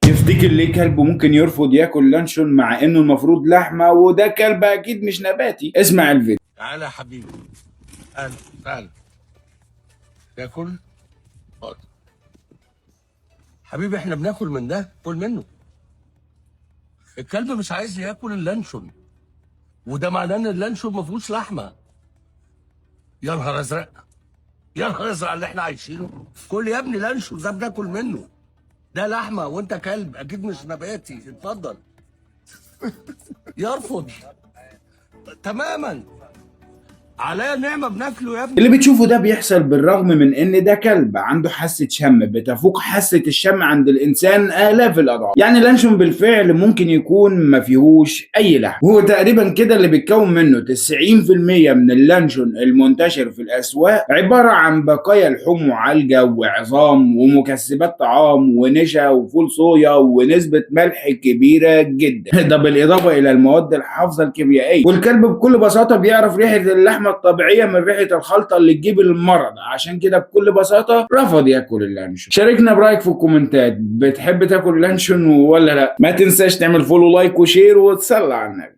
تفتكر ليه كلب ممكن يرفض ياكل لانشون مع انه المفروض لحمه، وده كلب اكيد مش نباتي؟ اسمع الفيديو. تعالى يا حبيبي، تعالى تعالى تاكل. حاضر حبيبي، احنا بناكل من ده، كل منه. الكلب مش عايز ياكل اللانشون، وده معناه ان اللانشون ما فيهوش لحمه. يا نهار ازرق، يا نهار ازرق اللي احنا عايشينه. كل يا ابني لانشون ده بناكل منه، ده لحمه وانت كلب اكيد مش نباتي. اتفضل. يرفض تماما. عليا نعمه بناكله يا ابني. اللي بتشوفه ده بيحصل بالرغم من ان ده كلب عنده حاسة شم بتفوق حاسة الشم عند الانسان الاف الاضعاف. يعني اللانشون بالفعل ممكن يكون ما فيهوش اي لحم، وهو تقريبا كده اللي بيتكون منه 90% من اللانشون المنتشر في الاسواق عبارة عن بقايا لحوم وعلجة وعظام ومكسبات طعام ونشا وفول صويا ونسبة ملح كبيرة جدا. ده بالاضافة الى المواد الحافظة الكيميائية. والكلب بكل بساطة بيعرف ريحة اللحمة الطبيعية من ريحة الخلطة اللي تجيب المرض، عشان كده بكل بساطة رفض ياكل اللانشون. شاركنا برأيك في الكومنتات، بتحب تاكل لانشون ولا لا؟ ما تنساش تعمل فولو لايك وشير وتصلي على النبي.